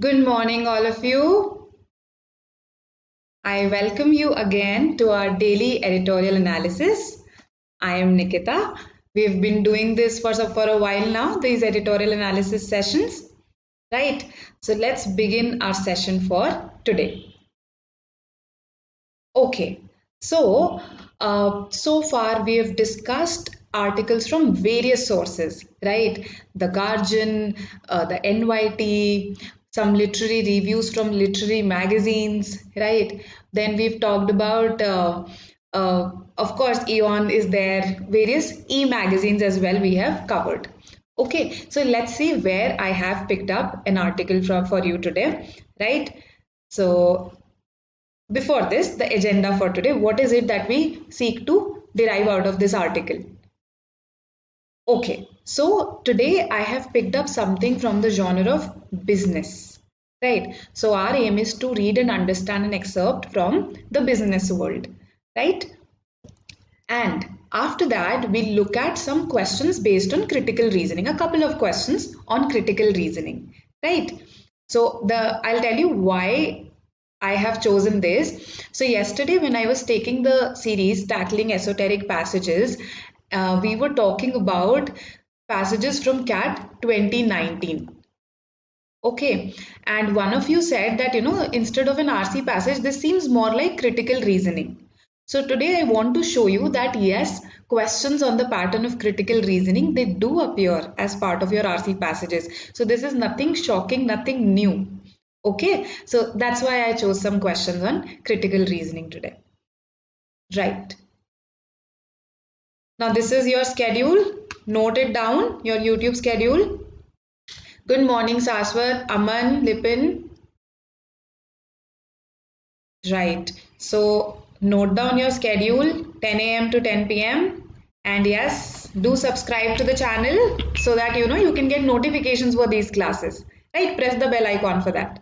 Good morning, all of you. I welcome you again to our daily editorial analysis. I am Nikita. We've been doing this for a while now, these editorial analysis sessions, right? So let's begin our session for today. Okay, so far we have discussed articles from various sources, right? The Guardian, the NYT, some literary reviews from literary magazines, right? Then we've talked about, of course, Eon is there, various e-magazines as well we have covered. Okay, so let's see where I have picked up an article from for you today, right? So before this, the agenda for today, what is it that we seek to derive out of this article? Okay, so today I have picked up something from the genre of business, right? So our aim is to read and understand an excerpt from the business world, right? And after that, we look at some questions based on critical reasoning, a couple of questions on critical reasoning, right? So I'll tell you why I have chosen this. So yesterday, when I was taking the series tackling esoteric passages, we were talking about passages from CAT 2019. Okay, and one of you said that instead of an RC passage, this seems more like critical reasoning. So today I want to show you that yes, questions on the pattern of critical reasoning, they do appear as part of your RC passages. So this is nothing shocking, nothing new. Okay, so that's why I chose some questions on critical reasoning today. Right. Now this is your schedule. Note it down, your YouTube schedule. Good morning, Saswat, Aman, Lipin. Right. So note down your schedule 10 a.m. to 10 p.m. And yes, do subscribe to the channel so that you can get notifications for these classes. Right? Press the bell icon for that.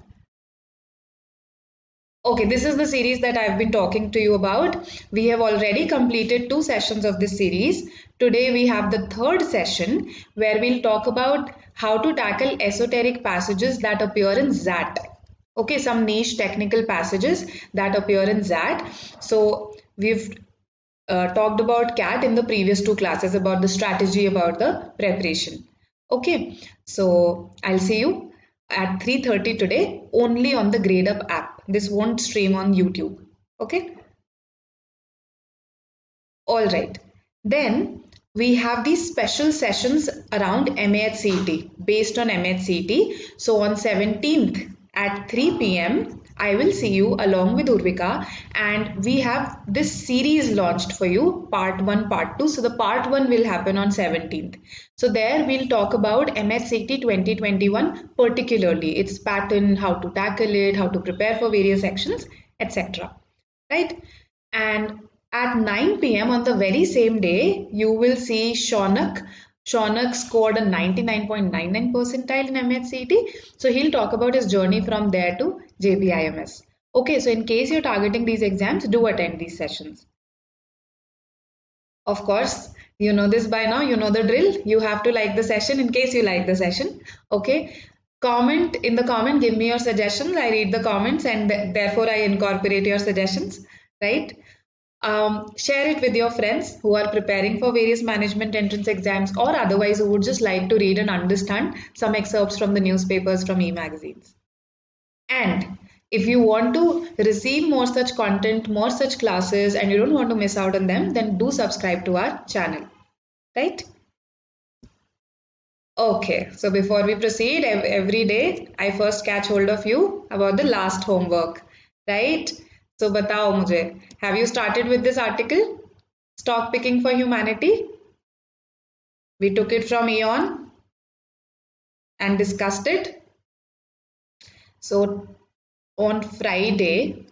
Okay, this is the series that I've been talking to you about. We have already completed 2 sessions of this series. Today we have the third session where we'll talk about how to tackle esoteric passages that appear in ZAT. Okay, some niche technical passages that appear in ZAT. So we've talked about CAT in the previous 2 classes about the strategy, about the preparation. Okay, so I'll see you at 3:30 today only on the Gradeup app. This won't stream on YouTube. Okay, all right. Then we have these special sessions around MAHCET based on MAHCET. So on 17th at 3 p.m. I will see you along with Urvika, and we have this series launched for you, part 1, part 2. So the part 1 will happen on 17th. So there we'll talk about MAHCET 2021 particularly, its pattern, how to tackle it, how to prepare for various sections, etc. Right? And at 9 p.m. on the very same day, you will see Shaunak. Shaunak scored a 99.99 percentile in MHCT. So he'll talk about his journey from there to JPIMS. Okay, so in case you're targeting these exams, do attend these sessions. Of course, you know this by now, you know the drill. You have to like the session in case you like the session. Okay, comment in the comment, give me your suggestions. I read the comments and therefore I incorporate your suggestions, right? Share it with your friends who are preparing for various management entrance exams or otherwise who would just like to read and understand some excerpts from the newspapers, from e-magazines. And if you want to receive more such content, more such classes, and you don't want to miss out on them, then do subscribe to our channel, right? Okay, so before we proceed, every day I first catch hold of you about the last homework, right? So batao mujhe, have you started with this article? Stock picking for humanity? We took it from Eon and discussed it. So on Friday,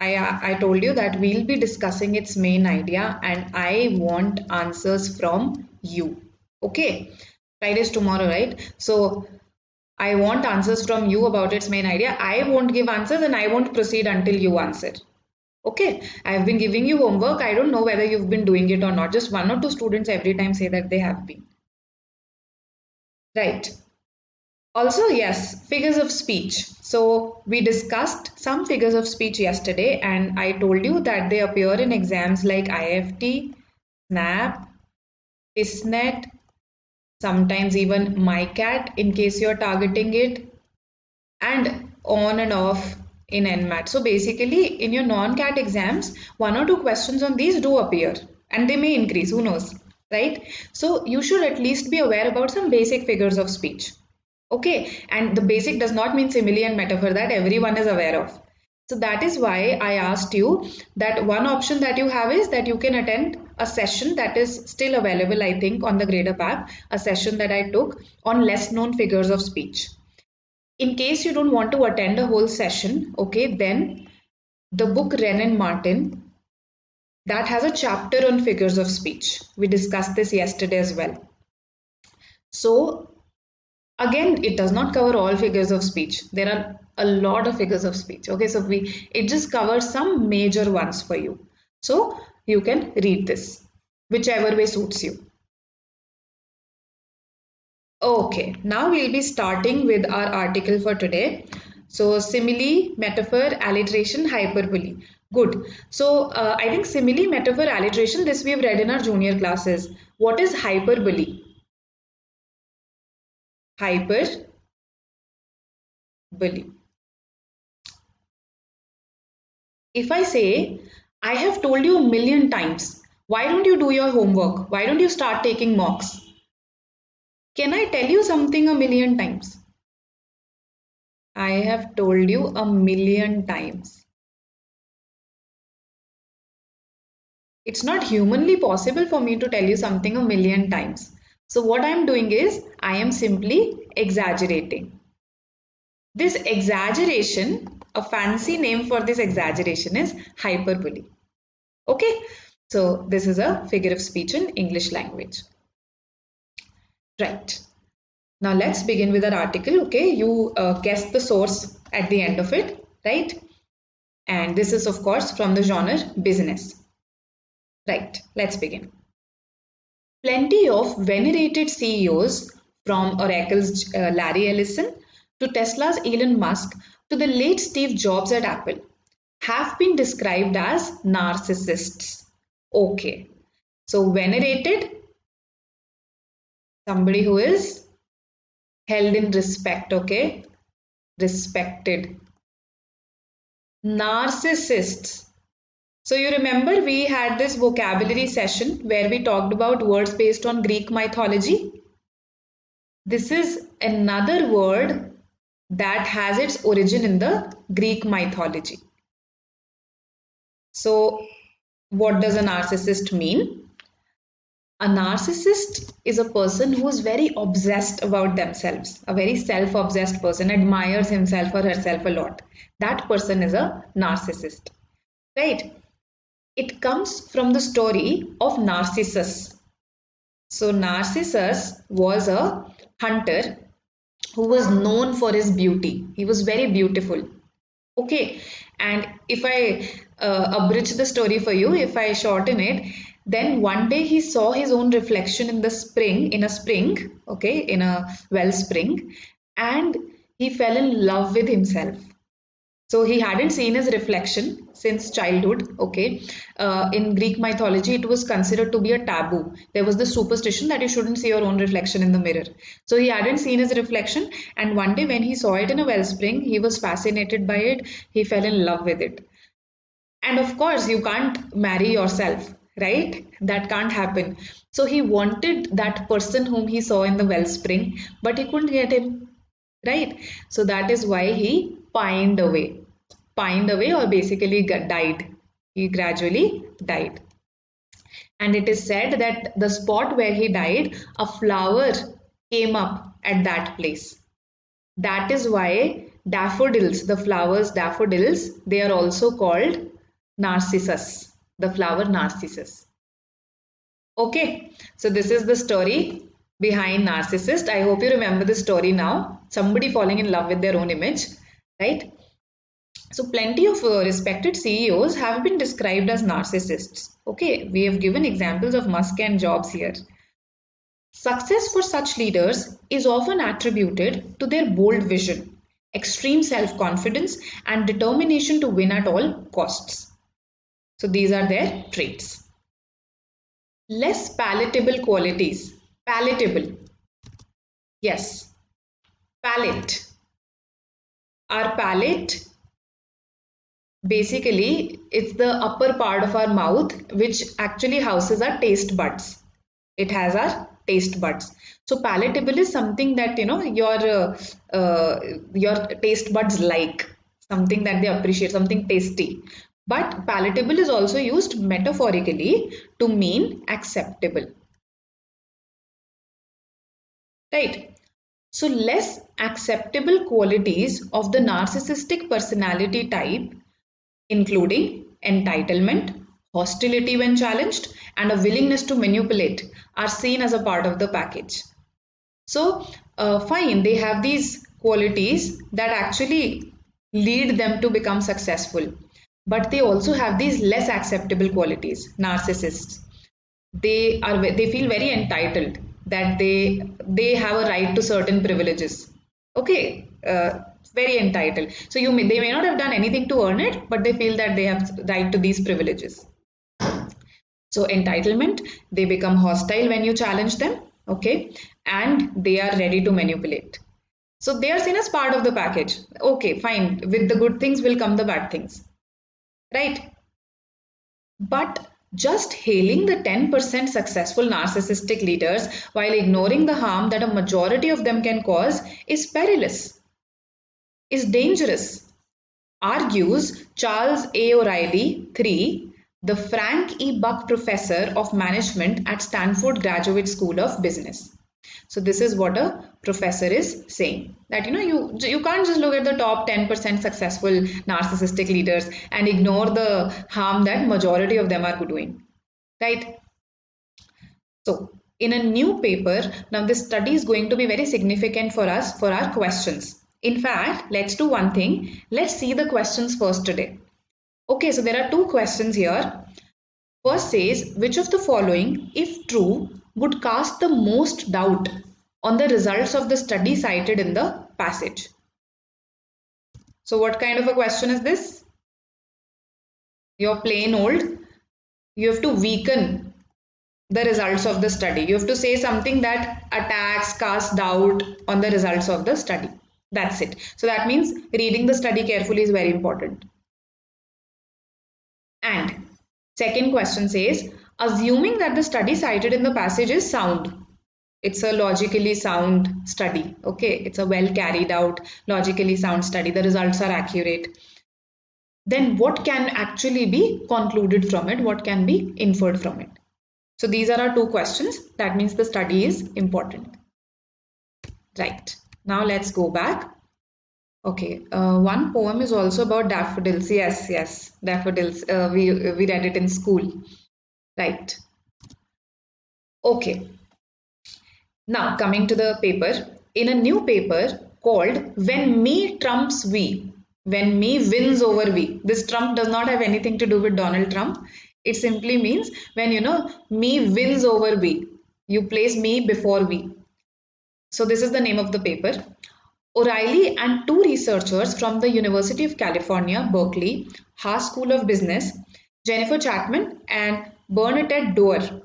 I told you that we'll be discussing its main idea and I want answers from you. Okay, Friday is tomorrow, right? So I want answers from you about its main idea. I won't give answers and I won't proceed until you answer. Okay, I've been giving you homework. I don't know whether you've been doing it or not. Just 1 or 2 students every time say that they have been. Right. Also, yes, figures of speech. So we discussed some figures of speech yesterday, and I told you that they appear in exams like IFT, SNAP, ISNET, sometimes even MyCat in case you're targeting it, and on and off in NMAT. So basically, in your non-CAT exams, one or two questions on these do appear, and they may increase, who knows, right? So you should at least be aware about some basic figures of speech. Okay, and the basic does not mean simile and metaphor that everyone is aware of. So that is why I asked you that one option that you have is that you can attend a session that is still available, I think, on the Gradeup app, a session that I took on less known figures of speech. In case you don't want to attend a whole session, okay, then the book Wren and Martin that has a chapter on figures of speech. We discussed this yesterday as well. So again, it does not cover all figures of speech. There are a lot of figures of speech. Okay, so it just covers some major ones for you. So you can read this, whichever way suits you. Okay, now we'll be starting with our article for today. So simile, metaphor, alliteration, hyperbole. Good. So I think simile, metaphor, alliteration, this we have read in our junior classes. What is hyperbole? Hyperbole. If I say, I have told you a million times, why don't you do your homework? Why don't you start taking mocks? Can I tell you something a million times? I have told you a million times. It's not humanly possible for me to tell you something a million times. So what I'm doing is I am simply exaggerating. This exaggeration, a fancy name for this exaggeration is hyperbole. Okay, so this is a figure of speech in English language. Right. Now let's begin with our article. Okay, you guess the source at the end of it, right? And this is of course from the genre business. Right, let's begin. Plenty of venerated CEOs, from Oracle's Larry Ellison to Tesla's Elon Musk to the late Steve Jobs at Apple, have been described as narcissists. Okay, so venerated, somebody who is held in respect, okay, respected. Narcissists. So you remember we had this vocabulary session where we talked about words based on Greek mythology. This is another word that has its origin in the Greek mythology. So what does a narcissist mean? A narcissist is a person who is very obsessed about themselves, a very self-obsessed person, admires himself or herself a lot. That person is a narcissist, right? It comes from the story of Narcissus. So Narcissus was a hunter who was known for his beauty. He was very beautiful. Okay, and if I abridge the story for you, if I shorten it, then one day he saw his own reflection in the spring, in a spring, okay, in a wellspring, and he fell in love with himself. So he hadn't seen his reflection since childhood. Okay, in Greek mythology, it was considered to be a taboo. There was the superstition that you shouldn't see your own reflection in the mirror. So he hadn't seen his reflection, and one day when he saw it in a wellspring, he was fascinated by it. He fell in love with it. And of course, you can't marry yourself, right? That can't happen. So he wanted that person whom he saw in the wellspring, but he couldn't get him, right? So that is why he pined away, or basically died. He gradually died. And it is said that the spot where he died, a flower came up at that place. That is why daffodils, the flowers daffodils, they are also called narcissus, the flower narcissus. Okay, so this is the story behind narcissist. I hope you remember the story now. Somebody falling in love with their own image, right? So plenty of respected CEOs have been described as narcissists. Okay, we have given examples of Musk and Jobs here. Success for such leaders is often attributed to their bold vision, extreme self-confidence, and determination to win at all costs. So these are their traits. Less palatable qualities. Palatable. Yes. Palate. Our palate, basically, it's the upper part of our mouth which actually houses our taste buds. It has our taste buds. So palatable is something that your taste buds like, something that they appreciate, something tasty. But palatable is also used metaphorically to mean acceptable. Right? So less acceptable qualities of the narcissistic personality type, including entitlement, hostility when challenged, and a willingness to manipulate, are seen as a part of the package. So, fine, they have these qualities that actually lead them to become successful, but they also have these less acceptable qualities. Narcissists, they feel very entitled, that they have a right to certain privileges. Okay, very entitled. So they may not have done anything to earn it, but they feel that they have right to these privileges. So entitlement, they become hostile when you challenge them, okay, and they are ready to manipulate. So they are seen as part of the package. Okay, fine. With the good things will come the bad things, right? But just hailing the 10% successful narcissistic leaders while ignoring the harm that a majority of them can cause is perilous, is dangerous, argues Charles A. O'Reilly, 3, the Frank E. Buck Professor of Management at Stanford Graduate School of Business. So this is what a professor is saying, that you can't just look at the top 10% successful narcissistic leaders and ignore the harm that majority of them are doing, right? So in a new paper, now this study is going to be very significant for us for our questions. In fact, let's do one thing. Let's see the questions first today. Okay, so there are two questions here. First says, which of the following, if true, would cast the most doubt on the results of the study cited in the passage? So what kind of a question is this? You're plain old. You have to weaken the results of the study. You have to say something that attacks, casts doubt on the results of the study. That's it. So that means reading the study carefully is very important. And second question says, assuming that the study cited in the passage is sound, it's a logically sound study, okay, it's a well carried out, logically sound study, the results are accurate, then what can actually be concluded from it, what can be inferred from it? So these are our two questions. That means the study is important. Right, now let's go back. Okay, one poem is also about daffodils. Yes, daffodils. We read it in school. Right. Okay. Now coming to the paper. In a new paper called When Me Trumps We, when me wins over we. This Trump does not have anything to do with Donald Trump. It simply means when me wins over we. You place me before we. So this is the name of the paper. O'Reilly and two researchers from the University of California, Berkeley, Haas School of Business, Jennifer Chapman and Bernadette Doerr,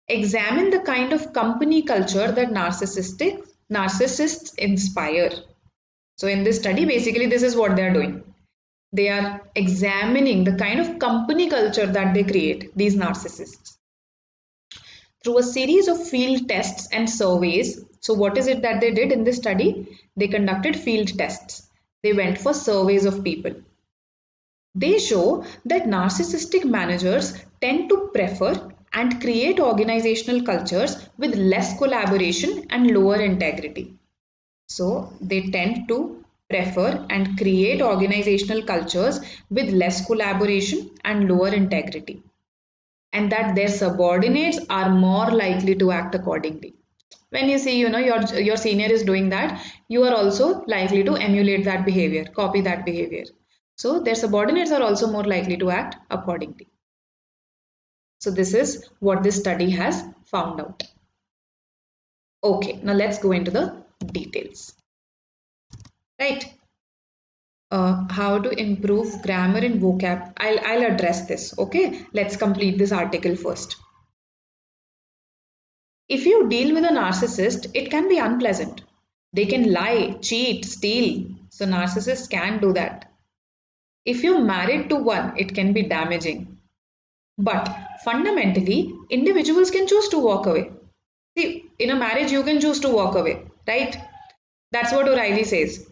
examine the kind of company culture that narcissists inspire. So in this study, basically this is what they are doing. They are examining the kind of company culture that they create, these narcissists. Through a series of field tests and surveys. So what is it that they did in this study? They conducted field tests. They went for surveys of people. They show that narcissistic managers tend to prefer and create organizational cultures with less collaboration and lower integrity. So they tend to prefer and create organizational cultures with less collaboration and lower integrity, and that their subordinates are more likely to act accordingly. When you see your senior is doing that, you are also likely to emulate that behavior, copy that behavior. So their subordinates are also more likely to act accordingly. So this is what this study has found out. Okay, now let's go into the details. Right. How to improve grammar and vocab. I'll address this. Okay, let's complete this article first. If you deal with a narcissist, it can be unpleasant. They can lie, cheat, steal. So narcissists can do that. If you're married to one, it can be damaging. But fundamentally, individuals can choose to walk away. See, in a marriage, you can choose to walk away, right? That's what O'Reilly says.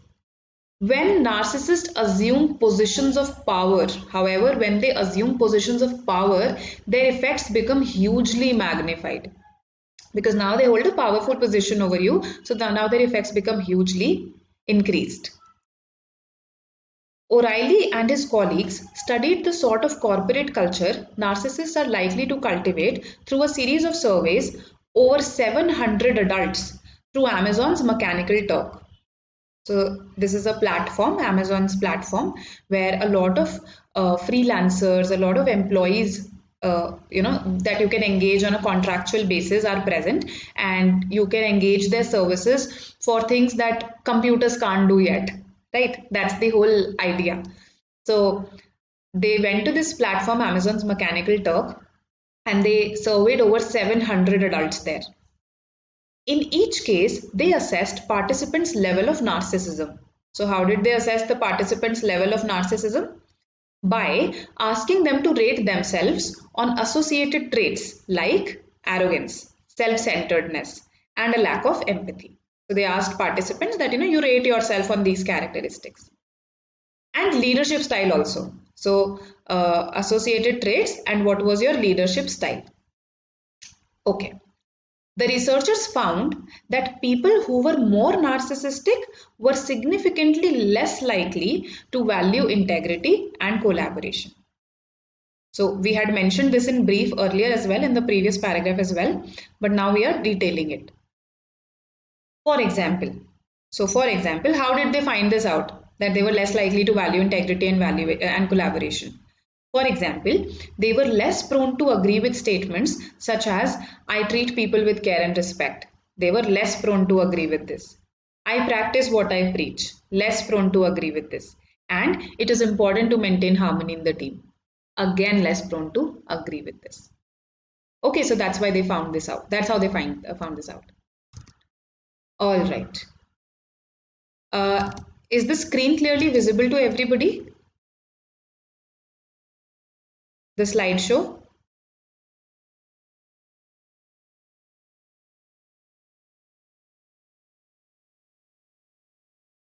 When narcissists assume positions of power, however, when they assume positions of power, their effects become hugely magnified. Because now they hold a powerful position over you, so now their effects become hugely increased. O'Reilly and his colleagues studied the sort of corporate culture narcissists are likely to cultivate through a series of surveys over 700 adults through Amazon's Mechanical Turk. So this is a platform, Amazon's platform, where a lot of freelancers, a lot of employees, that you can engage on a contractual basis are present, and you can engage their services for things that computers can't do yet, right? That's the whole idea. So they went to this platform, Amazon's Mechanical Turk, and they surveyed over 700 adults there. In each case, they assessed participants' level of narcissism. So how did they assess the participants' level of narcissism? By asking them to rate themselves on associated traits like arrogance, self-centeredness, and a lack of empathy. So they asked participants that you rate yourself on these characteristics. And leadership style also. So associated traits and what was your leadership style. Okay. The researchers found that people who were more narcissistic were significantly less likely to value integrity and collaboration. So we had mentioned this in brief earlier as well, in the previous paragraph as well, but now we are detailing it. For example, how did they find this out? That they were less likely to value integrity and collaboration. For example, they were less prone to agree with statements such as, I treat people with care and respect. They were less prone to agree with this. I practice what I preach. Less prone to agree with this. And it is important to maintain harmony in the team. Again, less prone to agree with this. Okay, so that's why they found this out. That's how they found this out. All right. Is the screen clearly visible to everybody? The slideshow?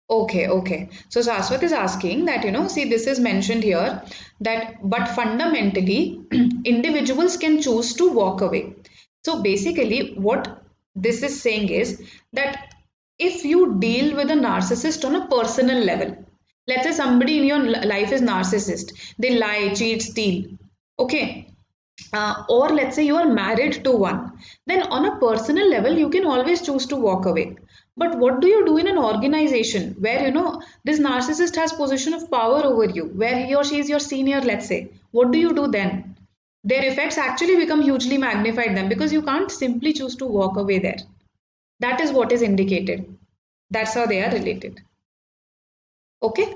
Okay. So Saswat is asking that, see, this is mentioned here that, but fundamentally, individuals can choose to walk away. So basically, what this is saying is that if you deal with a narcissist on a personal level, let's say somebody in your life is narcissist, they lie, cheat, steal, okay, or let's say you are married to one, then on a personal level you can always choose to walk away. But what do you do in an organization where this narcissist has position of power over you, where he or she is your senior, let's say? What do you do then? Their effects actually become hugely magnified then, because you can't simply choose to walk away there. That is what is indicated. That's how they are related. Okay,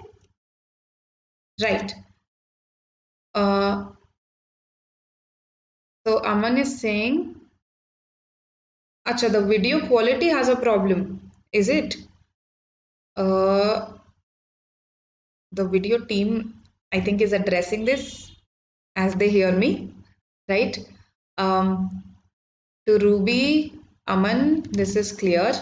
right. So Aman is saying, Acha, the video quality has a problem. Is it? Uh, the video team, I think, is addressing this as they hear me, right? To Ruby, Aman, this is clear.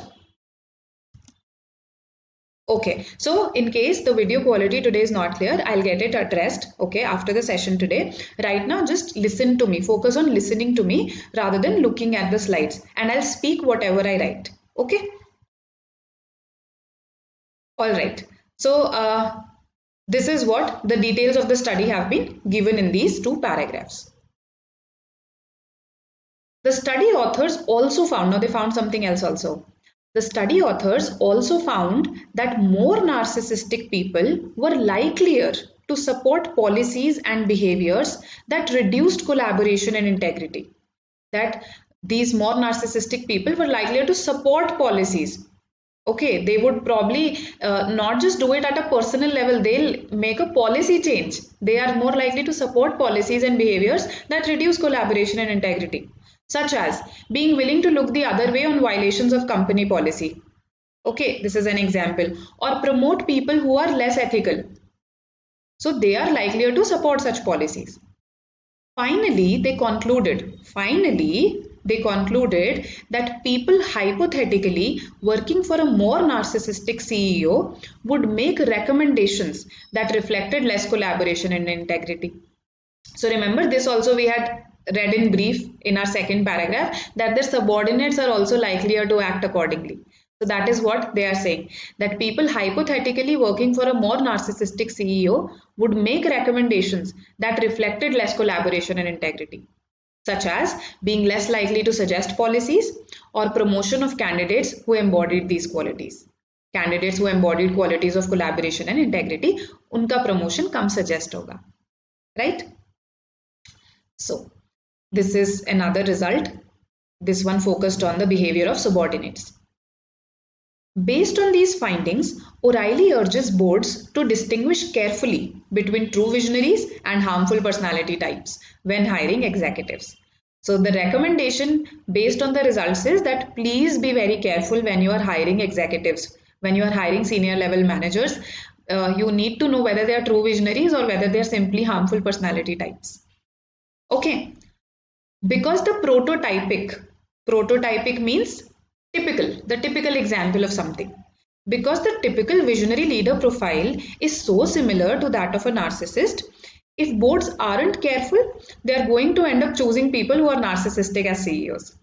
Okay, so in case the video quality today is not clear, I'll get it addressed, okay, after the session today. Right now, just listen to me, focus on listening to me rather than looking at the slides, and I'll speak whatever I write, okay? All right, so this is what the details of the study have been given in these two paragraphs. The study authors also found, now they found something else also. The study authors also found that more narcissistic people were likelier to support policies and behaviors that reduced collaboration and integrity. That these more narcissistic people were likelier to support policies. Okay, they would probably not just do it at a personal level, they'll make a policy change. They are more likely to support policies and behaviors that reduce collaboration and integrity, such as being willing to look the other way on violations of company policy. Okay, this is an example. Or promote people who are less ethical. So they are likelier to support such policies. Finally, they concluded that people hypothetically working for a more narcissistic CEO would make recommendations that reflected less collaboration and integrity. So remember, this also we had read in brief in our second paragraph, that their subordinates are also likelier to act accordingly. So that is what they are saying, that people hypothetically working for a more narcissistic CEO would make recommendations that reflected less collaboration and integrity, such as being less likely to suggest policies or promotion of candidates who embodied these qualities. Candidates who embodied qualities of collaboration and integrity, उनका promotion कम suggest होगा, right? So this is another result. This one focused on the behavior of subordinates. Based on these findings, O'Reilly urges boards to distinguish carefully between true visionaries and harmful personality types when hiring executives. So the recommendation based on the results is that please be very careful when you are hiring executives, when you are hiring senior level managers. You need to know whether they are true visionaries or whether they are simply harmful personality types. Okay, because the prototypic means the typical example of something. Because the typical visionary leader profile is so similar to that of a narcissist, if boards aren't careful, they are going to end up choosing people who are narcissistic as CEOs.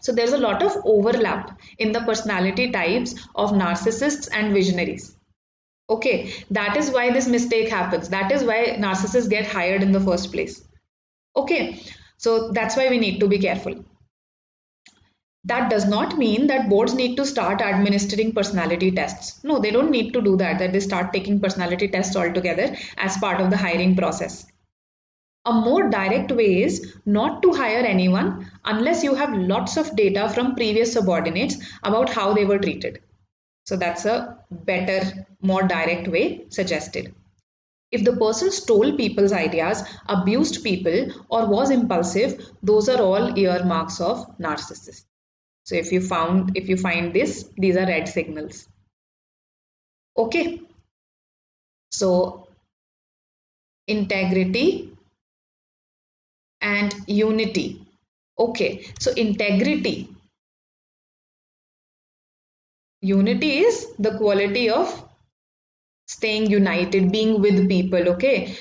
So there's a lot of overlap in the personality types of narcissists and visionaries. Okay, that is why this mistake happens. That is why narcissists get hired in the first place. Okay, so that's why we need to be careful. That does not mean that boards need to start administering personality tests. No, they don't need to do that, that they start taking personality tests altogether as part of the hiring process. A more direct way is not to hire anyone unless you have lots of data from previous subordinates about how they were treated. So that's a better, more direct way suggested. If the person stole people's ideas, abused people, or was impulsive, those are all earmarks of narcissist. So if you find this, these are red signals. Okay. So integrity and unity. Okay. So unity is the quality of staying united, being with people. Okay.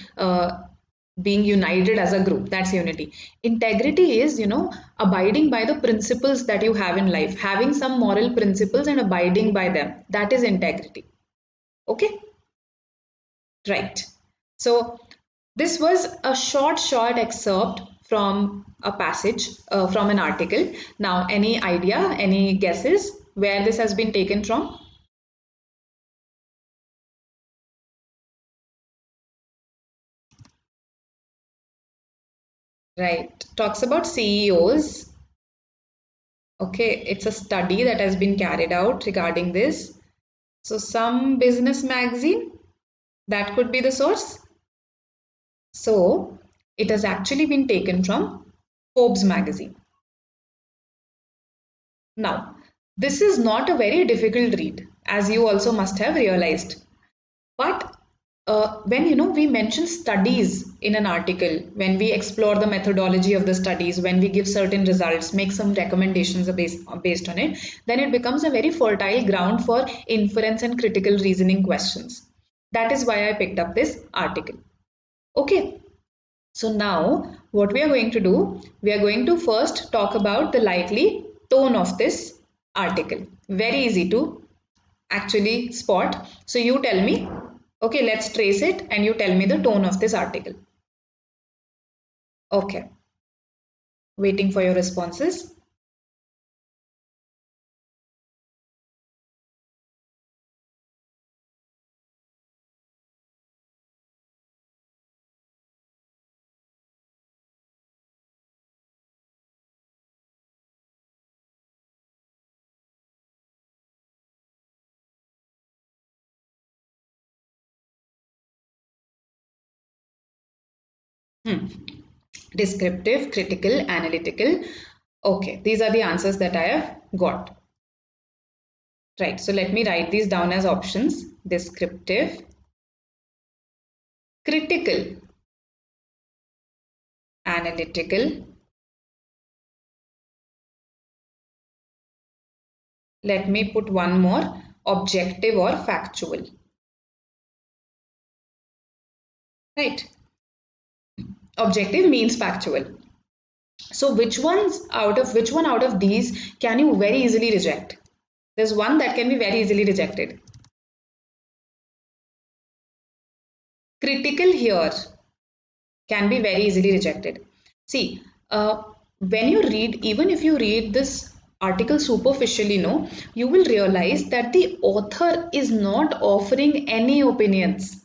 Being united as a group, that's unity. Integrity is, abiding by the principles that you have in life, having some moral principles and abiding by them, that is integrity. Okay, right. So this was a short excerpt from a passage from an article. Now any idea, any guesses where this has been taken from? Right, talks about CEOs. Okay, it's a study that has been carried out regarding this. So some business magazine, that could be the source. So it has actually been taken from Forbes magazine. Now, this is not a very difficult read, as you also must have realized. But when we mention studies in an article, when we explore the methodology of the studies, when we give certain results, make some recommendations based on it, then it becomes a very fertile ground for inference and critical reasoning questions. That is why I picked up this article. Okay, so now what we are going to do, we are going to first talk about the likely tone of this article. Very easy to actually spot. So you tell me, okay, let's trace it and you tell me the tone of this article. Okay, waiting for your responses. Hmm. Descriptive, critical, analytical. Okay, these are the answers that I have got. Right, so let me write these down as options. Descriptive, critical, analytical. Let me put one more, objective or factual. Right, objective means factual. So which one out of these can you very easily reject? There's one that can be very easily rejected. Critical here can be very easily rejected. See, when you read, even if you read this article superficially, no, you will realize that the author is not offering any opinions.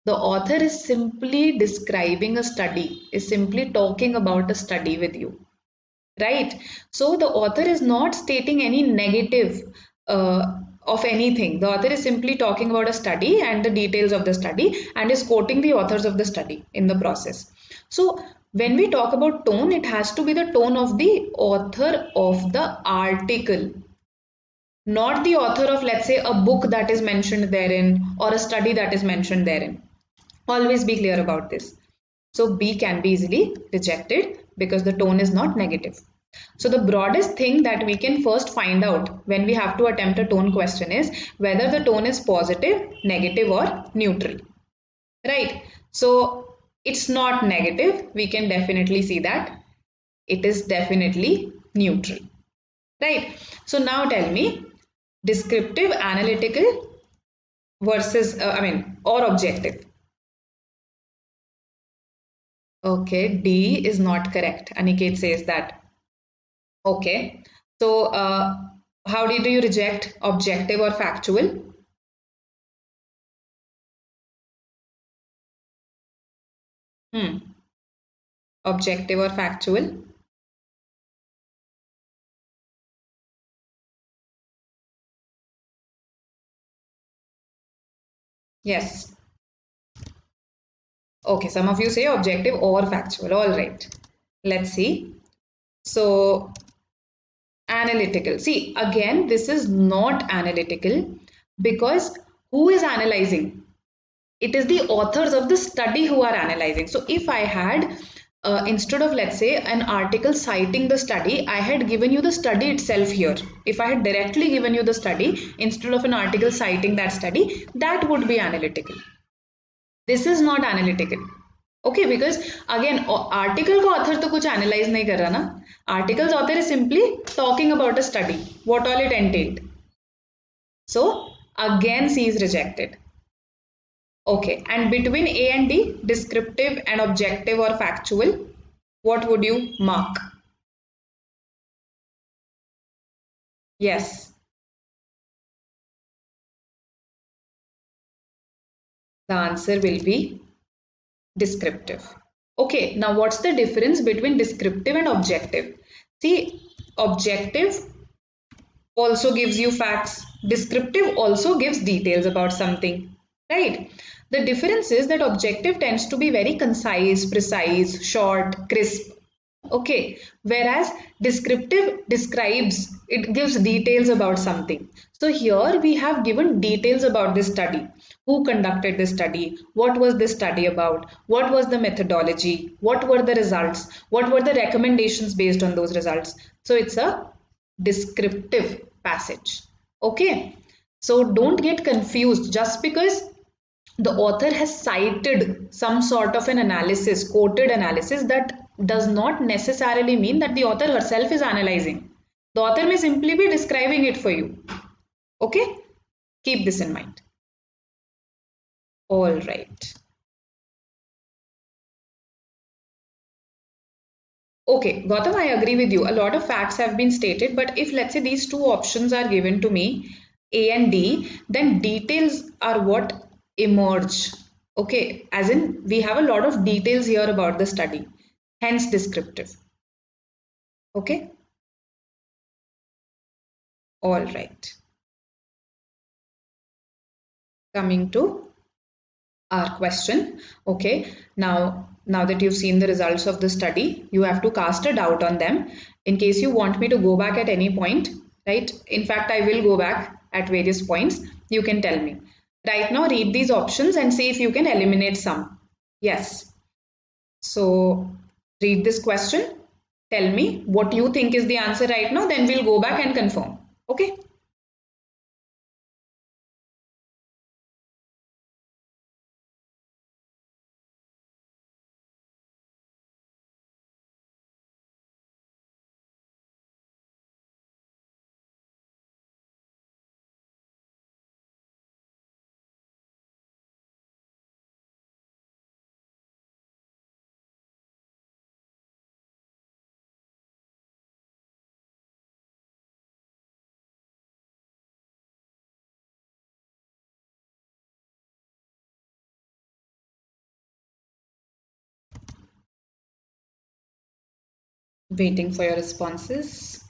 The author is simply describing a study, is simply talking about a study with you, right? So the author is not stating any negative of anything. The author is simply talking about a study and the details of the study and is quoting the authors of the study in the process. So when we talk about tone, it has to be the tone of the author of the article, not the author of, let's say, a book that is mentioned therein or a study that is mentioned therein. Always be clear about this. So B can be easily rejected because the tone is not negative. So the broadest thing that we can first find out when we have to attempt a tone question is whether the tone is positive, negative or neutral. Right? So it's not negative. We can definitely see that it is definitely neutral. Right? So now tell me, descriptive, analytical versus, or objective. Okay, D is not correct. Aniket says that. Okay. So, how did you reject objective or factual? Hmm. Objective or factual? Yes. Okay, some of you say objective or factual. All right. Let's see. So, analytical. See, again, this is not analytical because who is analyzing? It is the authors of the study who are analyzing. So if I had instead of, let's say, an article citing the study, I had given you the study itself here. If I had directly given you the study instead of an article citing that study, that would be analytical. This is not analytical. Okay, because again article को author तो कुछ analyze नहीं कर रहा ना. Article's author is simply talking about a study, what all it entailed. So again C is rejected. Okay, and between A and D, descriptive and objective or factual, what would you mark? Yes, the answer will be descriptive. Okay, now what's the difference between descriptive and objective? See, objective also gives you facts, descriptive also gives details about something, right? The difference is that objective tends to be very concise, precise, short, crisp. Okay, whereas descriptive describes, it gives details about something. So here we have given details about this study. Who conducted this study? What was this study about? What was the methodology? What were the results? What were the recommendations based on those results? So it's a descriptive passage. Okay, so don't get confused just because the author has cited some sort of an analysis, quoted analysis, that does not necessarily mean that the author herself is analyzing. The author may simply be describing it for you. Okay, keep this in mind. All right. Okay, Gautam, I agree with you. A lot of facts have been stated, but if, let's say, these two options are given to me, A and D, then details are what emerge. Okay, as in we have a lot of details here about the study, hence descriptive. Okay, all right. Coming to our question. Okay, now that you've seen the results of the study, you have to cast a doubt on them. In case you want me to go back at any point, right? In fact, I will go back at various points. You can tell me. Right now, read these options and see if you can eliminate some. Yes. So read this question. Tell me what you think is the answer right now. Then we'll go back and confirm. Okay. Waiting for your responses.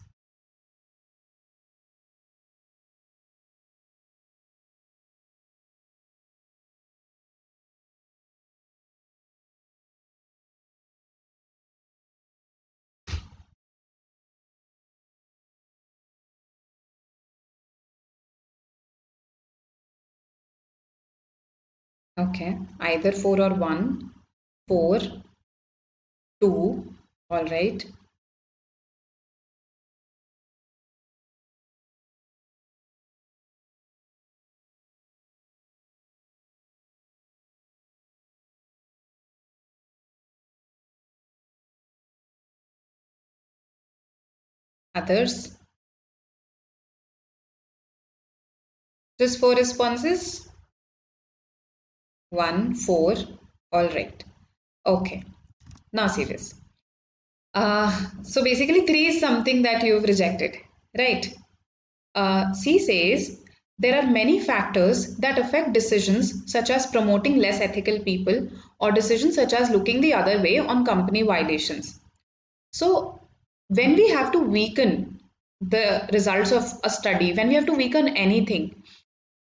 Okay, either 4 or 1, 4, 2, all right. Others, just 4 responses, 1, 4, all right. Okay, now serious. So basically 3 is something that you've rejected, right? C says, there are many factors that affect decisions such as promoting less ethical people or decisions such as looking the other way on company violations. So when we have to weaken the results of a study, when we have to weaken anything,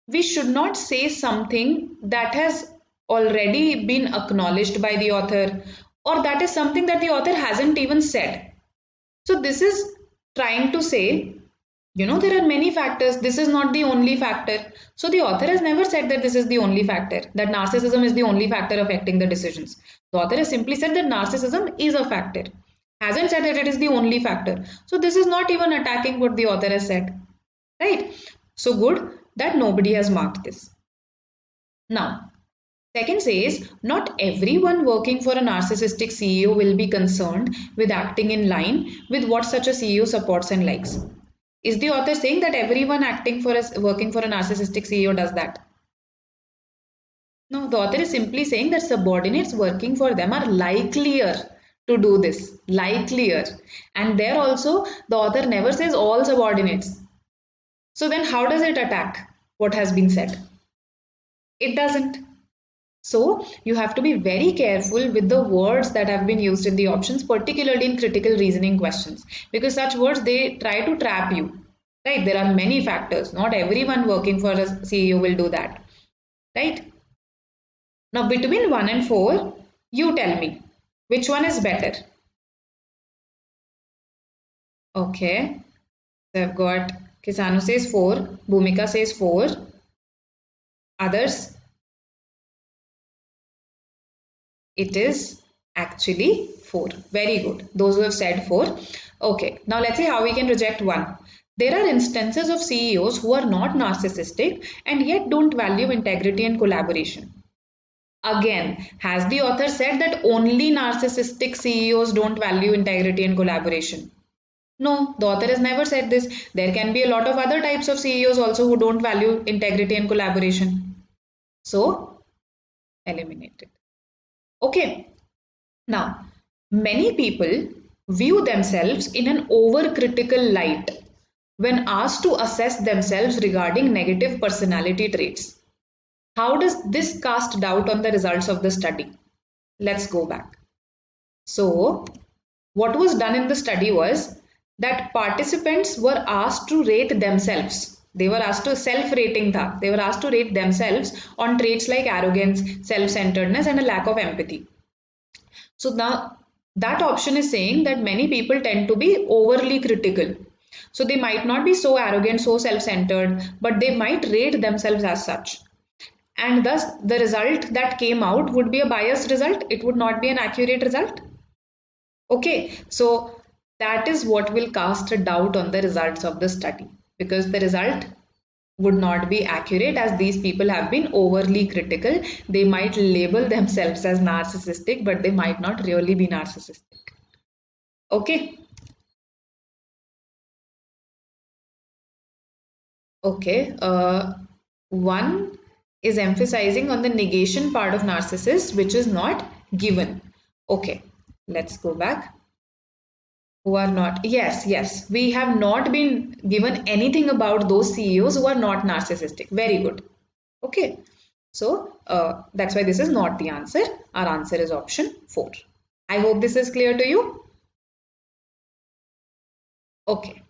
we should not say something that has already been acknowledged by the author or that is something that the author hasn't even said. So this is trying to say, there are many factors. This is not the only factor. So the author has never said that this is the only factor, that narcissism is the only factor affecting the decisions. The author has simply said that narcissism is a factor, hasn't said that it is the only factor. So this is not even attacking what the author has said, right? So good that nobody has marked this. Now, second says, not everyone working for a narcissistic CEO will be concerned with acting in line with what such a CEO supports and likes. Is the author saying that everyone working for a narcissistic CEO does that? No, the author is simply saying that subordinates working for them are likelier to do this, likelier. And there also, the author never says all subordinates. So then how does it attack what has been said? It doesn't. So you have to be very careful with the words that have been used in the options, particularly in critical reasoning questions, because such words, they try to trap you, right? There are many factors. Not everyone working for a CEO will do that, right? Now between 1 and 4, you tell me which one is better. Okay, so I've got Kisanu says 4, Bhumika says 4, others, it is actually 4. Very good. Those who have said 4. Okay, now let's see how we can reject 1. There are instances of CEOs who are not narcissistic and yet don't value integrity and collaboration. Again, has the author said that only narcissistic CEOs don't value integrity and collaboration? No, the author has never said this. There can be a lot of other types of CEOs also who don't value integrity and collaboration. So, eliminate it. Okay. Now, many people view themselves in an overcritical light when asked to assess themselves regarding negative personality traits. How does this cast doubt on the results of the study? Let's go back. So, what was done in the study was that participants were asked to rate themselves. They were asked to self-rating tha. They were asked to rate themselves on traits like arrogance, self-centeredness, and a lack of empathy. So now that option is saying that many people tend to be overly critical. So they might not be so arrogant, so self-centered, but they might rate themselves as such. And thus the result that came out would be a biased result. It would not be an accurate result. Okay, so that is what will cast a doubt on the results of the study, because the result would not be accurate as these people have been overly critical. They might label themselves as narcissistic, but they might not really be narcissistic. Okay. Okay. One is emphasizing on the negation part of narcissists, which is not given. Okay, let's go back. Who are not, yes, we have not been given anything about those CEOs who are not narcissistic. Very good. Okay, so that's why this is not the answer. Our answer is option 4. I hope this is clear to you. Okay,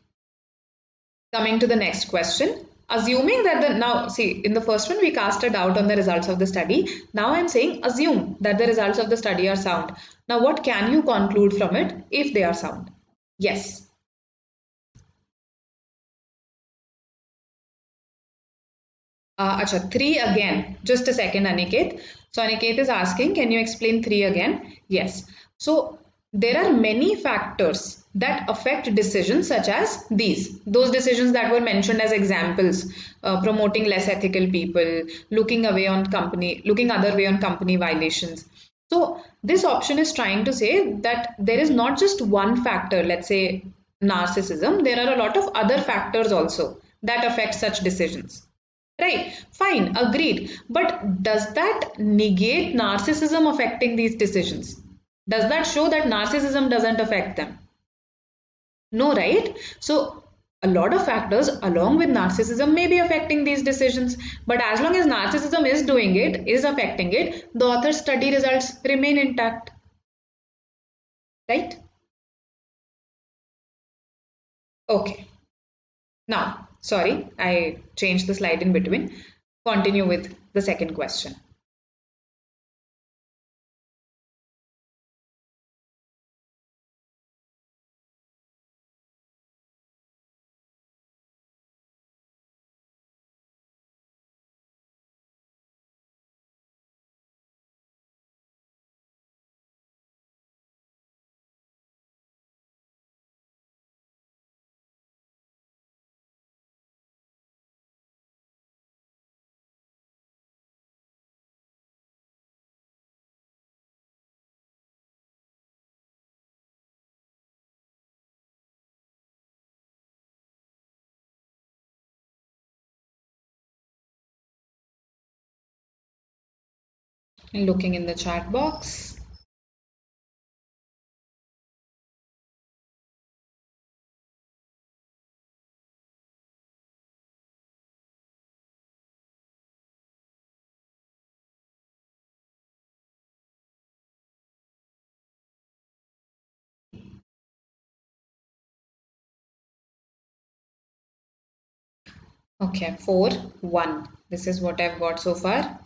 coming to the next question. Assuming that now see, in the first one we cast a doubt on the results of the study. Now I'm saying assume that the results of the study are sound. Now what can you conclude from it if they are sound? Yes. Acha, 3 again. Just a second, Aniket. So Aniket is asking, can you explain 3 again? Yes. So there are many factors that affect decisions such as these. Those decisions that were mentioned as examples, promoting less ethical people, looking other way on company violations. So this option is trying to say that there is not just one factor, let's say narcissism, there are a lot of other factors also that affect such decisions. Right, fine, agreed. But does that negate narcissism affecting these decisions? Does that show that narcissism doesn't affect them? No, right? So, a lot of factors along with narcissism may be affecting these decisions, but as long as narcissism is doing it, is affecting it, the author's study results remain intact. Right? Okay. Now, sorry, I changed the slide in between. Continue with the second question. Looking in the chat box. Okay, 4, 1. This is what I've got so far.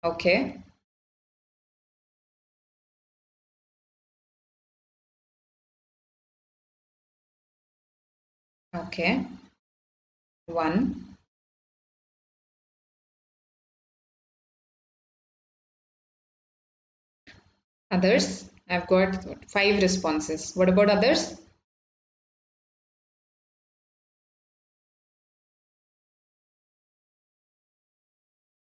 Okay. Okay. 1. Others? I've got 5 responses. What about others?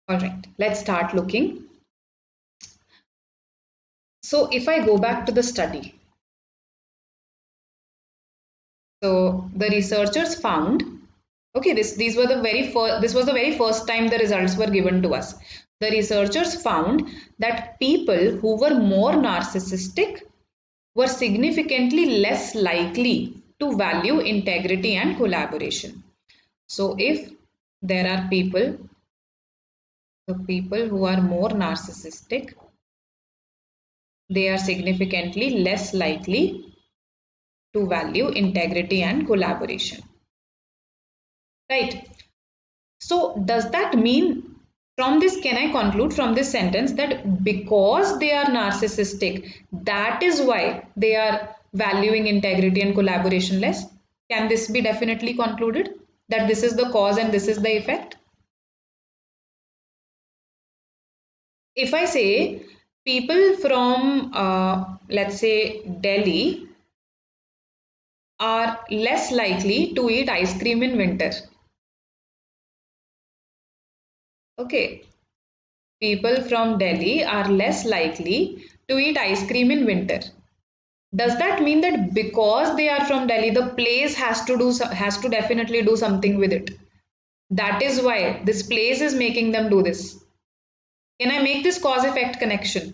All right, let's start looking. So if I go back to the study, so the researchers found, okay, this was the very first time the results were given to us. The researchers found that people who were more narcissistic were significantly less likely to value integrity and collaboration. So if there are the people who are more narcissistic, they are significantly less likely to value integrity and collaboration. right? So does that mean, from this, can I conclude from this sentence that because they are narcissistic, that is why they are valuing integrity and collaboration less? Can this be definitely concluded that this is the cause and this is the effect? If I say people from, let's say, Delhi are less likely to eat ice cream in winter. Okay, people from Delhi are less likely to eat ice cream in winter. Does that mean that because they are from Delhi, the place has to definitely do something with it? That is why this place is making them do this. Can I make this cause effect connection?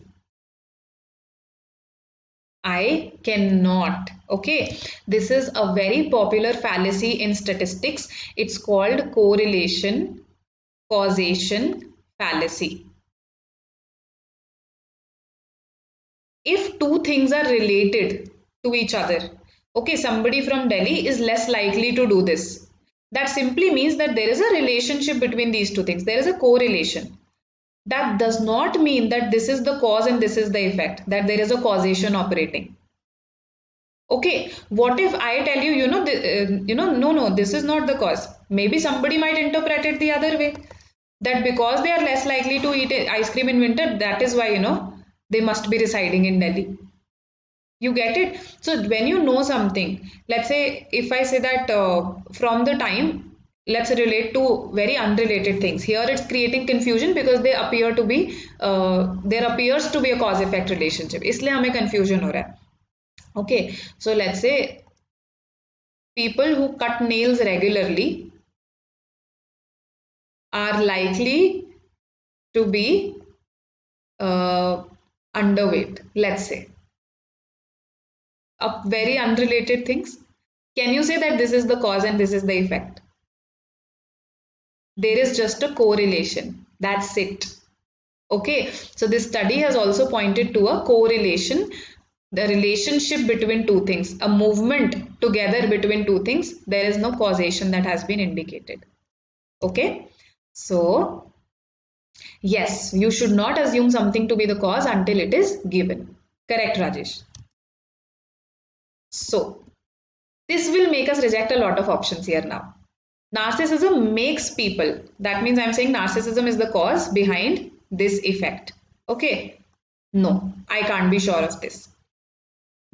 I cannot. Okay, this is a very popular fallacy in statistics. It's called correlation causation fallacy. If two things are related to each other, okay, somebody from Delhi is less likely to do this. That simply means that there is a relationship between these two things. There is a correlation. That does not mean that this is the cause and this is the effect, that there is a causation operating. Okay, what if I tell you, no, this is not the cause. Maybe somebody might interpret it the other way. That because they are less likely to eat ice cream in winter, that is why, they must be residing in Delhi. You get it? So when you know something, let's say if I say that from the time, let's relate to very unrelated things. Here it's creating confusion because they appear to be, there appears to be a cause-effect relationship. इसलिए हमें confusion हो रहा है. Okay, so let's say people who cut nails regularly are likely to be uh, underweight, let's say. Very unrelated things. Can you say that this is the cause and this is the effect? There is just a correlation. That's it. Okay, so this study has also pointed to a correlation, the relationship between two things, a movement together between two things. There is no causation that has been indicated. Okay, so yes, you should not assume something to be the cause until it is given. Correct, Rajesh. So this will make us reject a lot of options here now. Narcissism makes people, that means I'm saying narcissism is the cause behind this effect. Okay, no, I can't be sure of this.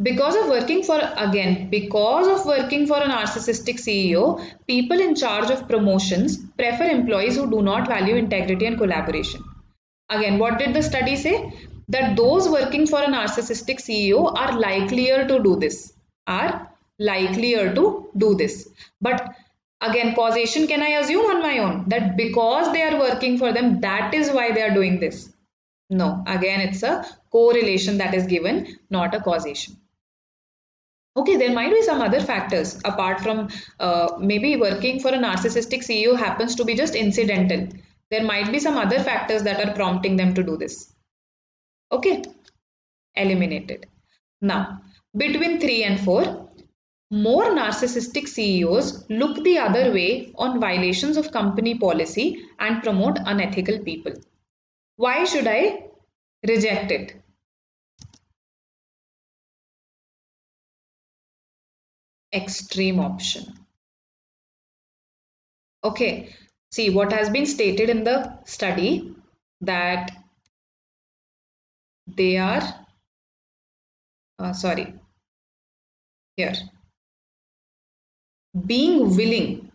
Because of working for, again, because of working for a narcissistic CEO, people in charge of promotions prefer employees who do not value integrity and collaboration. Again, what did the study say? That those working for a narcissistic CEO are likelier to do this, are likelier to do this. But again, causation, can I assume on my own that because they are working for them, that is why they are doing this? No, again, it's a correlation that is given, not a causation. Okay, there might be some other factors apart from maybe working for a narcissistic CEO happens to be just incidental. There might be some other factors that are prompting them to do this. Okay, eliminated. Now, between 3 and 4, more narcissistic CEOs look the other way on violations of company policy and promote unethical people. Why should I reject it? Extreme option. Okay, see what has been stated in the study, that they are, sorry, here, being willing,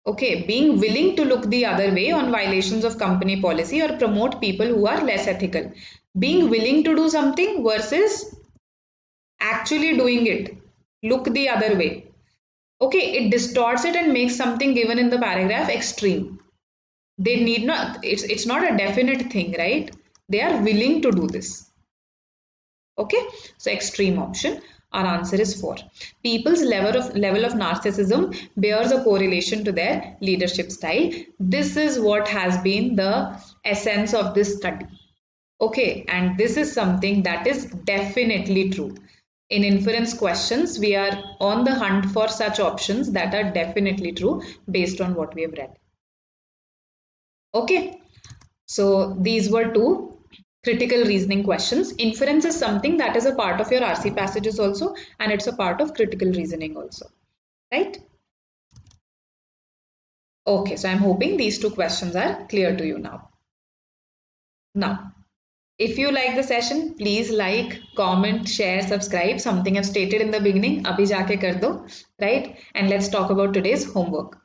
okay, being willing to look the other way on violations of company policy or promote people who are less ethical. Being willing to do something versus actually doing it, look the other way. Okay, it distorts it and makes something given in the paragraph extreme. They need not, it's not a definite thing, right? They are willing to do this. Okay, so extreme option. Our answer is 4. People's level of narcissism bears a correlation to their leadership style. This is what has been the essence of this study. Okay, and this is something that is definitely true. In inference questions, we are on the hunt for such options that are definitely true based on what we have read. Okay, so these were two critical reasoning questions. Inference is something that is a part of your RC passages also, and it's a part of critical reasoning also, right? Okay, so I'm hoping these two questions are clear to you now. Now, if you like the session, please like, comment, share, subscribe. Something I've stated in the beginning, abhi jaake kar do, right? And let's talk about today's homework.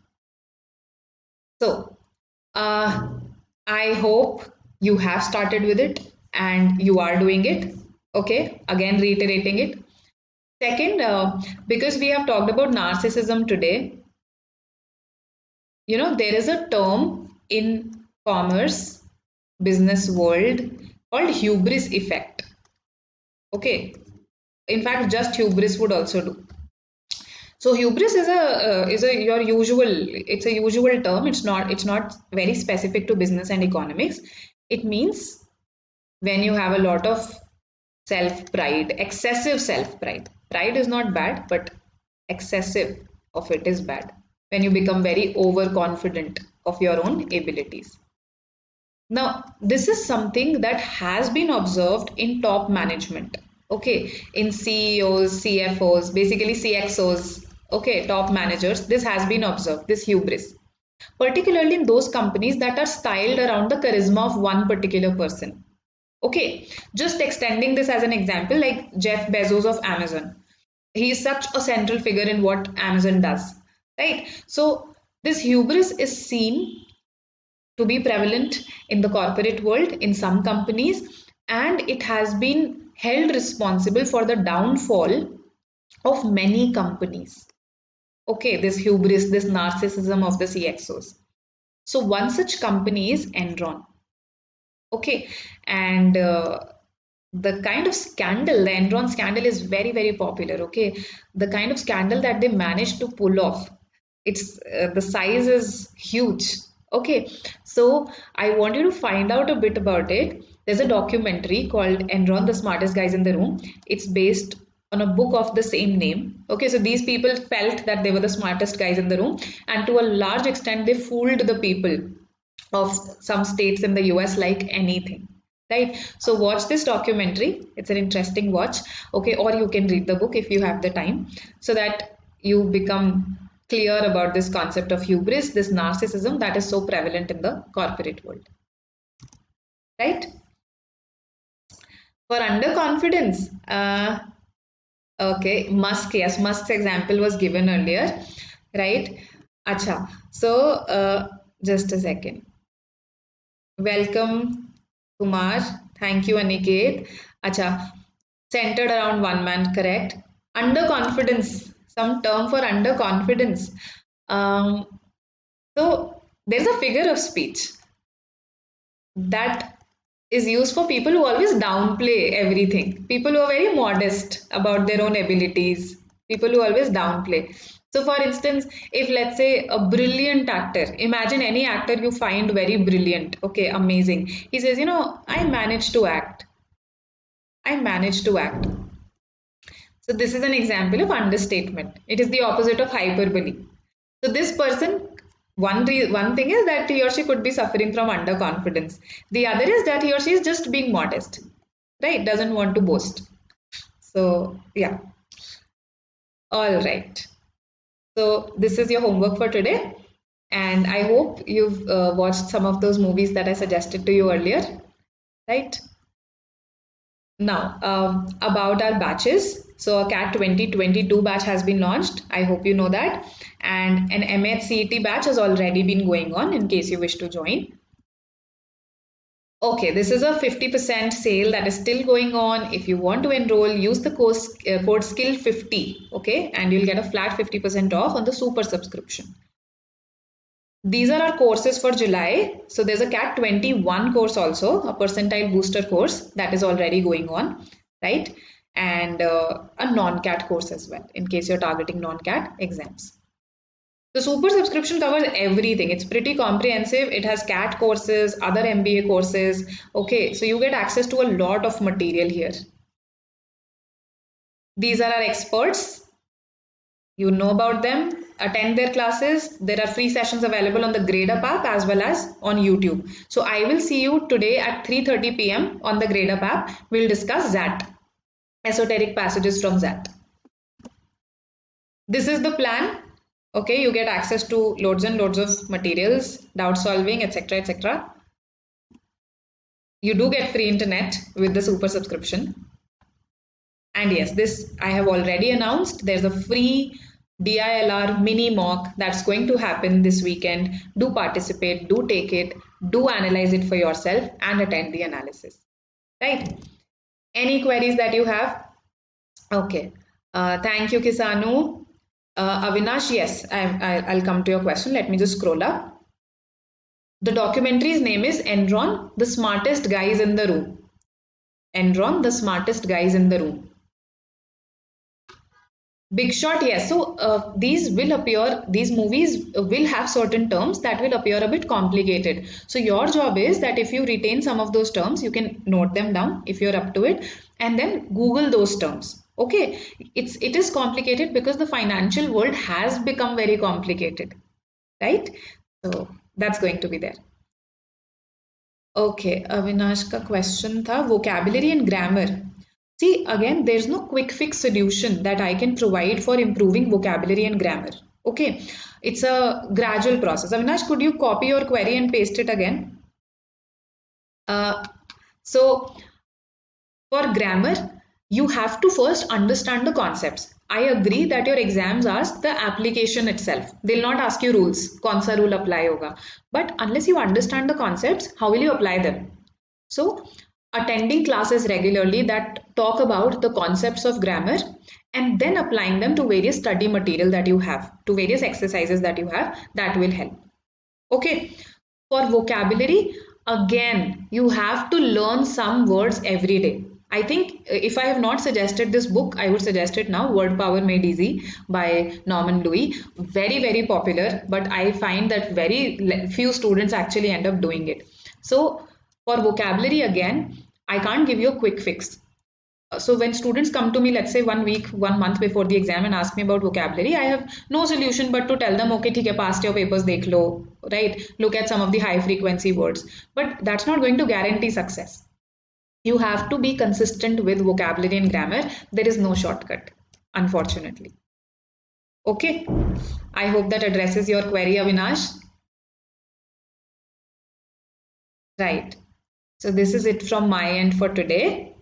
So, I hope you have started with it and you are doing it. Okay, again, reiterating it. Second, because we have talked about narcissism today, there is a term in commerce, business world called hubris effect. Okay, in fact, just hubris would also do. So hubris is a your usual, it's a usual term. It's not very specific to business and economics. It means when you have a lot of self pride, excessive self pride. Pride is not bad, but excessive of it is bad. When you become very overconfident of your own abilities. Now, this is something that has been observed in top management. Okay, in CEOs, CFOs, basically CXOs, okay, top managers, this has been observed, this hubris, particularly in those companies that are styled around the charisma of one particular person. Okay, just extending this as an example, like Jeff Bezos of Amazon. He is such a central figure in what Amazon does, right? So, this hubris is seen to be prevalent in the corporate world in some companies, and it has been held responsible for the downfall of many companies. Okay, this hubris, this narcissism of the CXOs. So one such company is Enron. Okay, and the kind of scandal, the Enron scandal is very, very popular. Okay, the kind of scandal that they managed to pull off, it's the size is huge. Okay, so I want you to find out a bit about it. There's a documentary called Enron, the Smartest Guys in the Room. It's based on a book of the same name. Okay, so these people felt that they were the smartest guys in the room, and to a large extent, they fooled the people of some states in the US like anything. Right, so watch this documentary. It's an interesting watch. Okay, or you can read the book if you have the time, so that you become clear about this concept of hubris, this narcissism that is so prevalent in the corporate world. Right? For underconfidence, okay, Musk, yes, Musk's example was given earlier, right? Acha, so just a second. Welcome, Kumar. Thank you, Aniket. Acha, centered around one man, correct? Underconfidence, some term for underconfidence. Um, so there's a figure of speech that is used for people who always downplay everything. People who are very modest about their own abilities. People who always downplay. So, for instance, if let's say a brilliant actor, imagine any actor you find very brilliant, okay, amazing. He says, I managed to act. I managed to act. So, this is an example of understatement. It is the opposite of hyperbole. So, this person, one thing is that he or she could be suffering from underconfidence. The other is that he or she is just being modest, right? Doesn't want to boast. So, yeah. All right. So, this is your homework for today. And I hope you've watched some of those movies that I suggested to you earlier, right? Now, about our batches. So, a CAT 2022 batch has been launched. I hope you know that. And an MHCET batch has already been going on in case you wish to join. Okay, this is a 50% sale that is still going on. If you want to enroll, use the code SKILL50, okay, and you'll get a flat 50% off on the super subscription. These are our courses for July. So there's a CAT 21 course also, a percentile booster course that is already going on, right? And a non-CAT course as well, in case you're targeting non-CAT exams. The super subscription covers everything. It's pretty comprehensive. It has CAT courses, other MBA courses. Okay, so you get access to a lot of material here. These are our experts. You know about them. Attend their classes. There are free sessions available on the Gradeup app as well as on YouTube. So I will see you today at 3:30 p.m. on the Gradeup app. We'll discuss Zat, esoteric passages from Zat. This is the plan. Okay, you get access to loads and loads of materials, doubt solving, etc., etc. You do get free internet with the super subscription. And yes, this I have already announced. There's a free DILR mini mock that's going to happen this weekend. Do participate, do take it, do analyze it for yourself and attend the analysis. Right? Any queries that you have? Okay. Thank you, Kisanu. Avinash, yes, I'll come to your question. Let me just scroll up. The documentary's name is Enron, the smartest guys in the room. Enron, the smartest guys in the room. Big Shot, yes. So these will appear, these movies will have certain terms that will appear a bit complicated. So your job is that if you retain some of those terms, you can note them down if you're up to it, and then Google those terms. Okay, it is complicated because the financial world has become very complicated, right? So that's going to be there. Okay, Avinash ka question tha vocabulary and grammar. See, again, there's no quick fix solution that I can provide for improving vocabulary and grammar. Okay, it's a gradual process. Avinash, could you copy your query and paste it again? So, for grammar, you have to first understand the concepts. I agree that your exams ask the application itself. They'll not ask you rules. Kaun sa rule apply hoga. But unless you understand the concepts, how will you apply them? So, attending classes regularly that talk about the concepts of grammar and then applying them to various study material that you have, to various exercises that you have, that will help. Okay, for vocabulary, again, you have to learn some words every day. I think if I have not suggested this book, I would suggest it now, Word Power Made Easy by Norman Louis. Very, very popular, but I find that very few students actually end up doing it. So for vocabulary, again, I can't give you a quick fix. So when students come to me, let's say 1 week, 1 month before the exam and ask me about vocabulary, I have no solution but to tell them, okay, theek hai, past your papers dekh lo, right? Look at some of the high frequency words. But that's not going to guarantee success. You have to be consistent with vocabulary and grammar. There is no shortcut, unfortunately. Okay, I hope that addresses your query, Avinash. Right. So this is it from my end for today.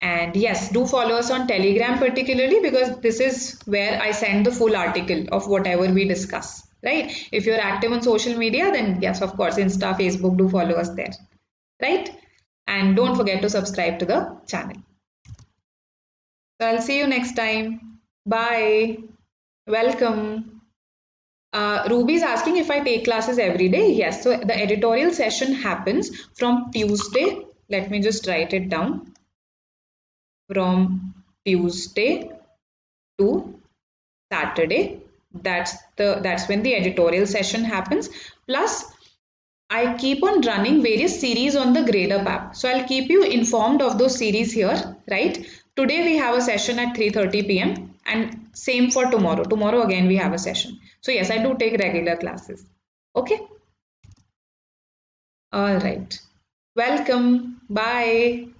And yes, do follow us on Telegram particularly because this is where I send the full article of whatever we discuss, right? If you're active on social media, then yes, of course, Insta, Facebook, do follow us there, right? And don't forget to subscribe to the channel. So I'll see you next time. Bye. Welcome. Ruby is asking if I take classes every day. Yes, so the editorial session happens from Tuesday. Let me just write it down. From Tuesday to Saturday. That's when the editorial session happens. Plus, I keep on running various series on the Gradeup app. So I'll keep you informed of those series here, right? Today we have a session at 3:30 p.m. and same for tomorrow. Tomorrow again we have a session. So yes, I do take regular classes. Okay. All right. Welcome. Bye.